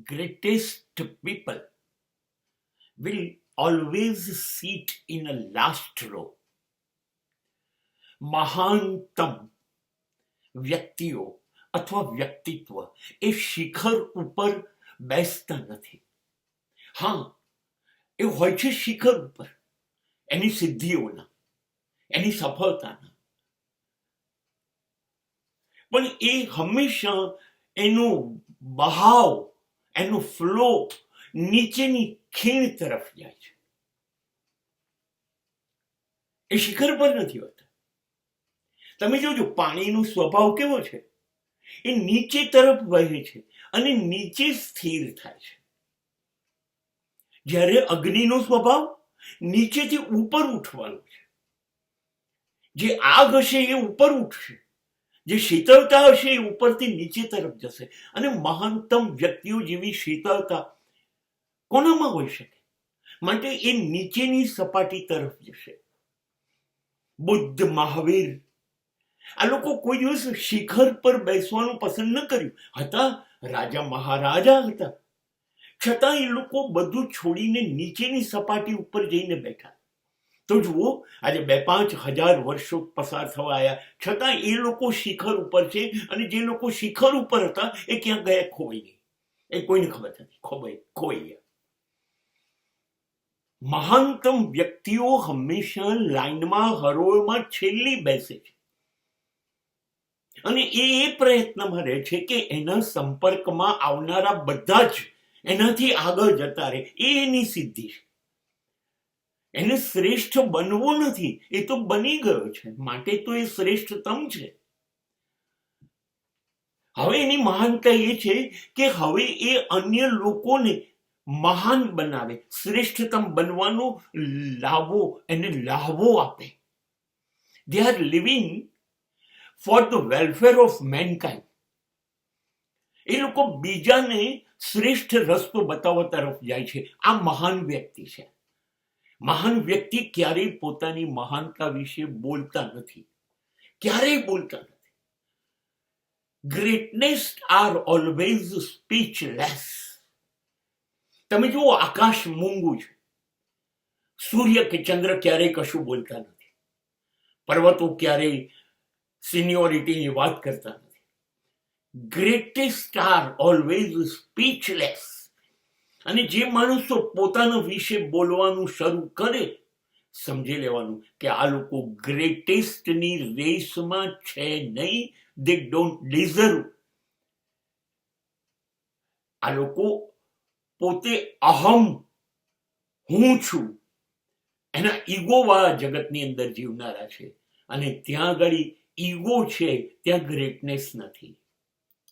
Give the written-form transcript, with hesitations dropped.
greatest people will always sit in a last row. મહાનતમ વ્યક્તિઓ અથવા વ્યક્તિત્વ એ શિખર ઉપર બેસતા નથી. હા, એ હોય છે શિખર ઉપર, એની સિદ્ધિઓના, એની સફળતાના, પણ એ હંમેશા એનો બહાવ, એનો ફ્લો નીચેની ખીણ તરફ જાય છે. એ શિખર પર નથી હોતા. તમે જોજો પાણીનો સ્વભાવ કેવો છે, એ નીચે તરફ વહે છે અને નીચે સ્થિર થાય છે. જ્યારે અગ્નિનો સ્વભાવ નીચેથી ઉપર ઉઠવાનો છે. જે આગ હશે એ ઉપર ઉઠશે, જે શીતળતા હશે એ ઉપરથી નીચે તરફ જશે. અને મહાનતમ વ્યક્તિઓ જેવી શીતળતા કોનામાં હોઈ શકે? માટે એ નીચેની સપાટી તરફ જશે. બુદ્ધ, મહાવીર, આ લોકો કોઈ દિવસ શિખર પર બેસવાનું પસંદ ન કર્યું. હતા રાજા મહારાજા હતા, છતાં એ લોકો બધું છોડીને નીચેની સપાટી ઉપર જઈને બેઠા. તો જુઓ, આજે 2-5 હજાર વર્ષો પસાર થવા આવ્યા, છતાં એ લોકો શિખર ઉપર છે. અને જે લોકો શિખર ઉપર હતા એ ક્યાં ગયા? ખોવાઈ ગઈ. એ કોઈને ખબર નથી, ખોવાઈ ગયા. મહાનતમ વ્યક્તિઓ હંમેશા લાઈનમાં, હરોળમાં છેલ્લી બેસે છે. અને એ પ્રયત્નમાં રહે છે કે એના સંપર્કમાં આવનારા બધા જ એનાથી આગળ જતા રહે. એ એની સિદ્ધિ છે. એને શ્રેષ્ઠ બનવું નથી, એ તો બની ગયો છે, માટે તો એ શ્રેષ્ઠતમ છે. હવે એની મહાનતા એ છે કે હવે એ અન્ય લોકોને મહાન બનાવે, શ્રેષ્ઠતમ બનવાનો એને લાભો આપે. They are living for the welfare of mankind. એ લોકો બીજાને શ્રેષ્ઠ રસ્તો બતાવવા તરફ જાય છે. આ મહાન વ્યક્તિ છે. મહાન વ્યક્તિ ક્યારેય પોતાની મહાનતા વિશે બોલતા નથી, ક્યારેય બોલતા નથી. Greatness are always speechless. તમે જુઓ, આકાશ મૂંગું છે. સૂર્ય કે ચંદ્ર ક્યારેય કશું બોલતા નથી. પર્વતો ક્યારેય સિનિયોરિટીની વાત કરતા નથી. Greatest are always speechless. અને જે માણસો પોતાના વિશે બોલવાનું શરૂ કરે, સમજી લેવાનું કે આ લોકો ગ્રેટેસ્ટની રેસમાં છે નહીં. દે ડોન્ટ ડિઝર્વ. આ લોકો પોતે અહમ, હું છું, એના ઈગો વાળા જગતની અંદર જીવનારા છે. અને ત્યાં આગળ ઈગો છે, ત્યાં ગ્રેટનેસ નથી.